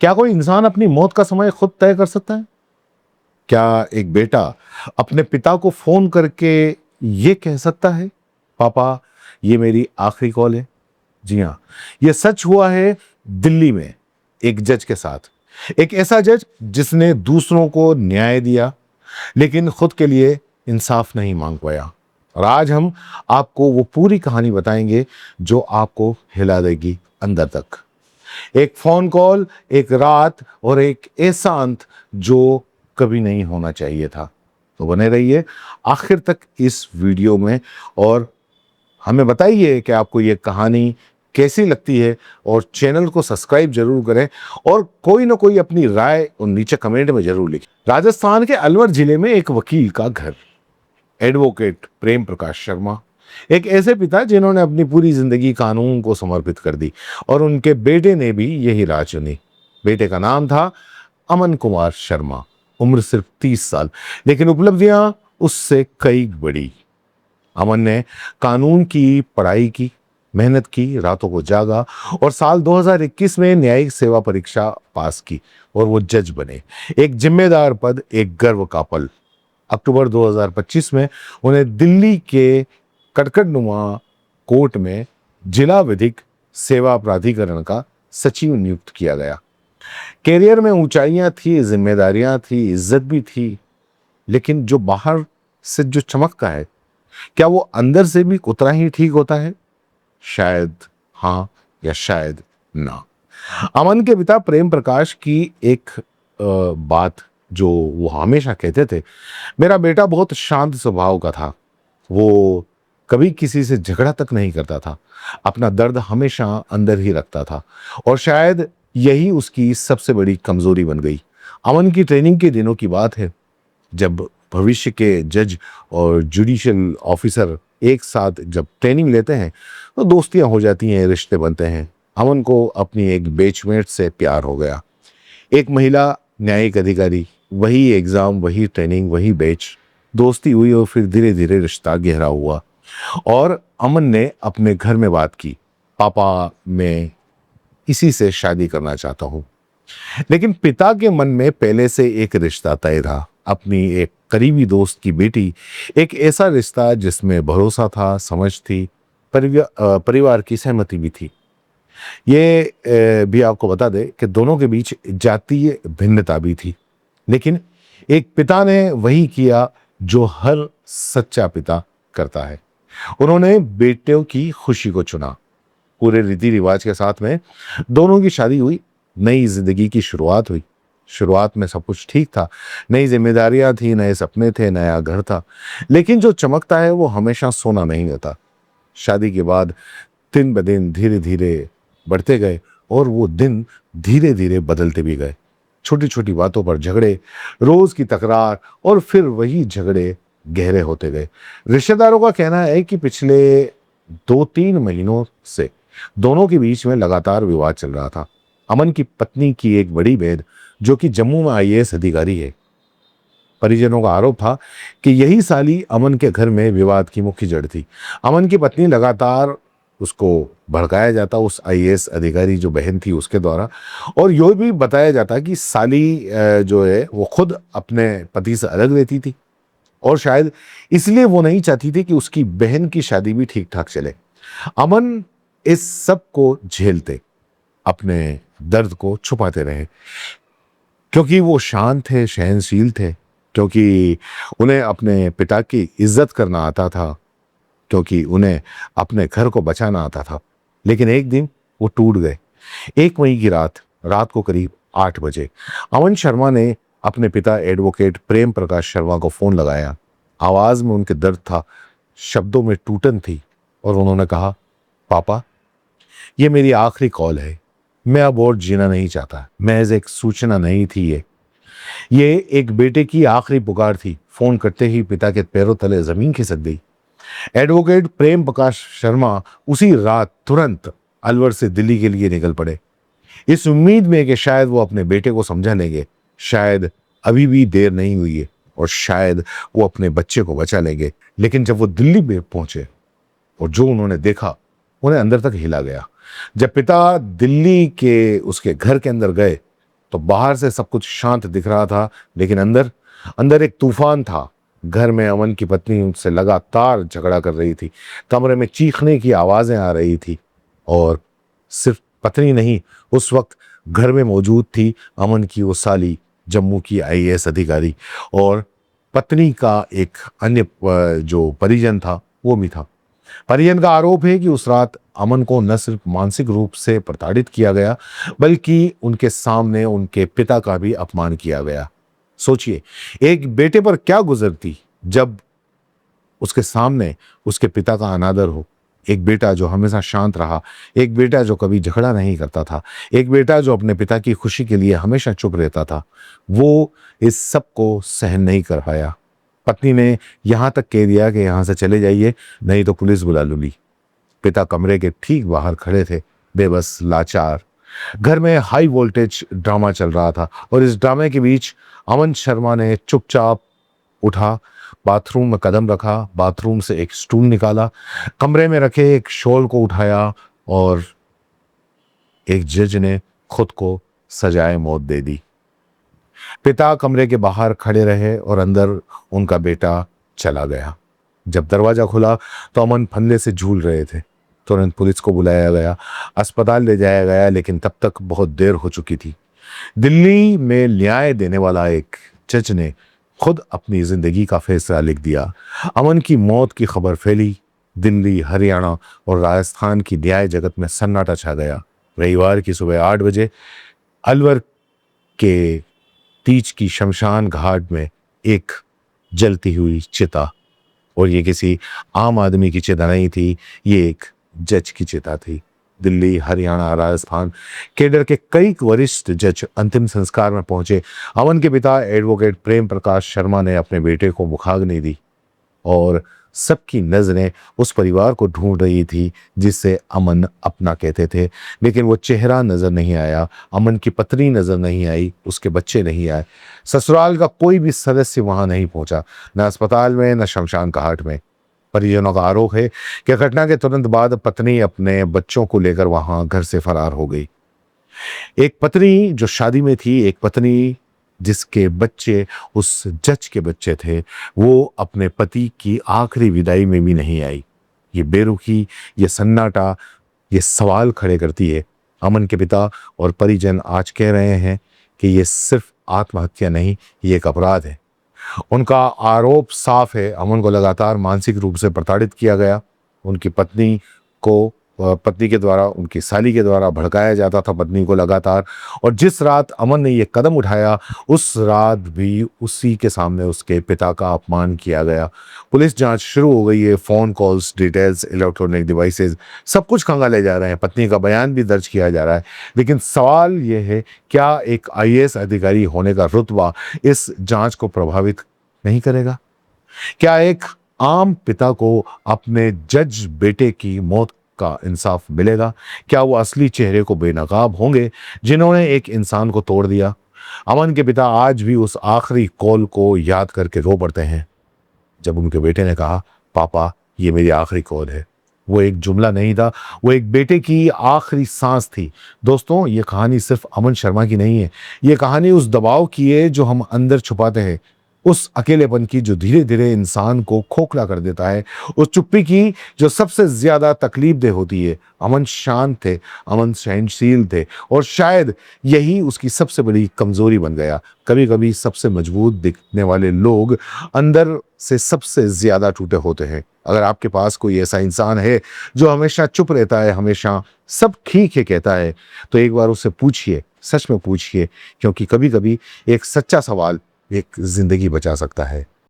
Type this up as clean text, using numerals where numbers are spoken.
क्या कोई इंसान अपनी मौत का समय खुद तय कर सकता है? क्या एक बेटा अपने पिता को फोन करके ये कह सकता है, पापा ये मेरी आखिरी कॉल है? जी हाँ, ये सच हुआ है दिल्ली में एक जज के साथ। एक ऐसा जज जिसने दूसरों को न्याय दिया लेकिन खुद के लिए इंसाफ नहीं मांग पाया। और आज हम आपको वो पूरी कहानी बताएंगे जो आपको हिला देगी अंदर तक। एक फोन कॉल, एक रात और एक ऐसा अंत जो कभी नहीं होना चाहिए था। तो बने रहिए आखिर तक इस वीडियो में और हमें बताइए कि आपको ये कहानी कैसी लगती है और चैनल को सब्सक्राइब जरूर करें और कोई ना कोई अपनी राय और नीचे कमेंट में जरूर लिखें। राजस्थान के अलवर जिले में एक वकील का घर, एडवोकेट प्रेम प्रकाश शर्मा, एक ऐसे पिता जिन्होंने अपनी पूरी जिंदगी कानून को समर्पित कर दी और उनके बेटे ने भी यही राह चुनी। बेटे का नाम था अमन कुमार शर्मा, उम्र सिर्फ 30 साल, लेकिन उपलब्धियां उससे कई बड़ी। अमन ने कानून की पढ़ाई की, मेहनत की, रातों को जागा और साल 2021 में न्यायिक सेवा परीक्षा पास की और वो जज बने। एक जिम्मेदार पद, एक गर्व का पल। अक्टूबर 2025 में उन्हें दिल्ली के कड़कड़नुमा कोर्ट में जिला विधिक सेवा प्राधिकरण का सचिव नियुक्त किया गया। कैरियर में ऊंचाइयां थी, जिम्मेदारियां थी, इज्जत भी थी, लेकिन जो बाहर से जो चमकता है, क्या वो अंदर से भी उतना ही ठीक होता है? शायद हाँ या शायद ना। अमन के पिता प्रेम प्रकाश की एक बात जो वो हमेशा कहते थे, मेरा बेटा बहुत शांत स्वभाव का था। वो कभी किसी से झगड़ा तक नहीं करता था, अपना दर्द हमेशा अंदर ही रखता था और शायद यही उसकी सबसे बड़ी कमजोरी बन गई। अमन की ट्रेनिंग के दिनों की बात है, जब भविष्य के जज और जुडिशियल ऑफिसर एक साथ जब ट्रेनिंग लेते हैं तो दोस्तियां हो जाती हैं, रिश्ते बनते हैं। अमन को अपनी एक बेचमेट से प्यार हो गया, एक महिला न्यायिक अधिकारी। वही एग्जाम, वही ट्रेनिंग, वही बैच। दोस्ती हुई और फिर धीरे धीरे रिश्ता गहरा हुआ और अमन ने अपने घर में बात की, पापा मैं इसी से शादी करना चाहता हूँ। लेकिन पिता के मन में पहले से एक रिश्ता तय था, अपनी एक करीबी दोस्त की बेटी। एक ऐसा रिश्ता जिसमें भरोसा था, समझ थी, परिवार की सहमति भी थी। ये भी आपको बता दे कि दोनों के बीच जातीय भिन्नता भी थी, लेकिन एक पिता ने वही किया जो हर सच्चा पिता करता है। उन्होंने बेटियों की खुशी को चुना। पूरे रीति रिवाज के साथ में दोनों की शादी हुई, नई जिंदगी की शुरुआत हुई। शुरुआत में सब कुछ ठीक था, नई जिम्मेदारियां थी, नए सपने थे, नया घर था, लेकिन जो चमकता है वो हमेशा सोना नहीं रहता। शादी के बाद दिन ब दिन धीरे धीरे बढ़ते गए और वो दिन धीरे धीरे बदलते भी गए। छोटी छोटी बातों पर झगड़े, रोज की तकरार और फिर वही झगड़े गहरे होते गए। रिश्तेदारों का कहना है कि पिछले 2-3 महीनों से दोनों के बीच में लगातार विवाद चल रहा था। अमन की पत्नी की एक बड़ी बहन जो कि जम्मू में आईएएस अधिकारी है, परिजनों का आरोप था कि यही साली अमन के घर में विवाद की मुख्य जड़ थी। अमन की पत्नी लगातार उसको भड़काया जाता, उस आईएएस अधिकारी जो बहन थी उसके द्वारा, और यह भी बताया जाता कि साली जो है वो खुद अपने पति से अलग रहती थी और शायद इसलिए वो नहीं चाहती थी कि उसकी बहन की शादी भी ठीक ठाक चले। अमन इस सब को झेलते, अपने दर्द को छुपाते रहे, क्योंकि वो शांत थे, सहनशील थे, क्योंकि उन्हें अपने पिता की इज्जत करना आता था, क्योंकि उन्हें अपने घर को बचाना आता था। लेकिन एक दिन वो टूट गए। 1 मई की रात को करीब 8 बजे अमन शर्मा ने अपने पिता एडवोकेट प्रेम प्रकाश शर्मा को फोन लगाया। आवाज में उनके दर्द था, शब्दों में टूटन थी और उन्होंने कहा, पापा ये मेरी आखिरी कॉल है, मैं अब और जीना नहीं चाहता। महज एक सूचना नहीं थी ये एक बेटे की आखिरी पुकार थी। फोन करते ही पिता के पैरों तले जमीन खिसक गई। एडवोकेट प्रेम प्रकाश शर्मा उसी रात तुरंत अलवर से दिल्ली के लिए निकल पड़े, इस उम्मीद में कि शायद वो अपने बेटे को समझा लेंगे, शायद अभी भी देर नहीं हुई है और शायद वो अपने बच्चे को बचा लेंगे। लेकिन जब वो दिल्ली में पहुंचे और जो उन्होंने देखा उन्हें अंदर तक हिला गया। जब पिता दिल्ली के उसके घर के अंदर गए तो बाहर से सब कुछ शांत दिख रहा था, लेकिन अंदर अंदर एक तूफान था। घर में अमन की पत्नी उनसे लगातार झगड़ा कर रही थी। कमरे में चीखने की आवाजें आ रही थी। और सिर्फ पत्नी नहीं, उस वक्त घर में मौजूद थी अमन की वो साली, जम्मू की आईएएस अधिकारी, और पत्नी का एक अन्य जो परिजन था वो भी था। परिजन का आरोप है कि उस रात अमन को न सिर्फ मानसिक रूप से प्रताड़ित किया गया, बल्कि उनके सामने उनके पिता का भी अपमान किया गया। सोचिए, एक बेटे पर क्या गुजरती जब उसके सामने उसके पिता का अनादर हो। एक बेटा जो हमेशा शांत रहा, एक बेटा जो कभी झगड़ा नहीं करता था, एक बेटा जो अपने पिता की खुशी के लिए हमेशा चुप रहता था, वो इस सब को सहन नहीं कर पाया। पत्नी ने यहां तक कह दिया कि यहां से चले जाइए, नहीं तो पुलिस बुला लूंगी। पिता कमरे के ठीक बाहर खड़े थे, बेबस, लाचार। घर में हाई वोल्टेज ड्रामा चल रहा था, और इस ड्रामे के बीच अमन शर्मा ने चुपचाप उठा, बाथरूम में कदम रखा, बाथरूम से एक स्टूल निकाला, कमरे में रखे एक शॉल को उठाया, और एक जज ने खुद को सजाए मौत दे दी। पिता कमरे के बाहर खड़े रहे और अंदर उनका बेटा चला गया। जब दरवाजा खुला तो अमन फंदे से झूल रहे थे। तुरंत पुलिस को बुलाया गया, अस्पताल ले जाया गया, लेकिन तब तक बहुत देर हो चुकी थी। दिल्ली में न्याय देने वाला एक जज ने खुद अपनी जिंदगी का फैसला लिख दिया। अमन की मौत की खबर फैली। दिल्ली, हरियाणा और राजस्थान की न्याय जगत में सन्नाटा छा गया। रविवार की सुबह 8 बजे अलवर के तीज की शमशान घाट में एक जलती हुई चिता, और ये किसी आम आदमी की चिता नहीं थी, ये एक जज की चिता थी। दिल्ली, हरियाणा, राजस्थान केडर के कई वरिष्ठ जज अंतिम संस्कार में पहुंचे। अमन के पिता एडवोकेट प्रेम प्रकाश शर्मा ने अपने बेटे को मुखाग्नि दी, और सबकी नजरें उस परिवार को ढूंढ रही थी जिसे अमन अपना कहते थे, लेकिन वो चेहरा नजर नहीं आया। अमन की पत्नी नजर नहीं आई, उसके बच्चे नहीं आए, ससुराल का कोई भी सदस्य वहां नहीं पहुंचा, न अस्पताल में न शमशान घाट में। परिजनों का आरोप है कि घटना के तुरंत बाद पत्नी अपने बच्चों को लेकर वहां घर से फरार हो गई। एक पत्नी जो शादी में थी, एक पत्नी जिसके बच्चे उस जज के बच्चे थे, वो अपने पति की आखिरी विदाई में भी नहीं आई। ये बेरुखी, ये सन्नाटा, ये सवाल खड़े करती है। अमन के पिता और परिजन आज कह रहे हैं कि ये सिर्फ आत्महत्या नहीं, ये एक अपराध है। उनका आरोप साफ है, अमन को लगातार मानसिक रूप से प्रताड़ित किया गया। उनकी पत्नी के द्वारा, उनकी साली के द्वारा भड़काया जाता था पत्नी को लगातार। और जिस रात अमन ने ये कदम उठाया, उस रात भी उसी के सामने उसके पिता का अपमान किया गया। पुलिस जांच शुरू हो गई है। Phone calls, details, electronic devices, सब कुछ खंगाले जा रहे हैं। पत्नी का बयान भी दर्ज किया जा रहा है। लेकिन सवाल ये है, क्या एक आईएएस अधिकारी होने का रुतबा इस जांच को प्रभावित नहीं करेगा? क्या एक आम पिता को अपने जज बेटे की मौत का इंसाफ मिलेगा? क्या वो असली चेहरे को बेनकाब होंगे जिन्होंने एक इंसान को तोड़ दिया? अमन के पिता आज भी उस आखिरी कॉल को याद करके रो पड़ते हैं, जब उनके बेटे ने कहा, पापा ये मेरी आखिरी कॉल है। वो एक जुमला नहीं था, वो एक बेटे की आखिरी सांस थी। दोस्तों, ये कहानी सिर्फ अमन शर्मा की नहीं है, ये कहानी उस दबाव की है जो हम अंदर छुपाते हैं, उस अकेलेपन की जो धीरे धीरे इंसान को खोखला कर देता है, उस चुप्पी की जो सबसे ज्यादा तकलीफदेह होती है। अमन शांत थे, अमन सहनशील थे, और शायद यही उसकी सबसे बड़ी कमजोरी बन गया। कभी कभी सबसे मजबूत दिखने वाले लोग अंदर से सबसे ज्यादा टूटे होते हैं। अगर आपके पास कोई ऐसा इंसान है जो हमेशा चुप रहता है, हमेशा सब ठीक है कहता है, तो एक बार उससे पूछिए, सच में पूछिए, क्योंकि कभी कभी एक सच्चा सवाल एक जिंदगी बचा सकता है।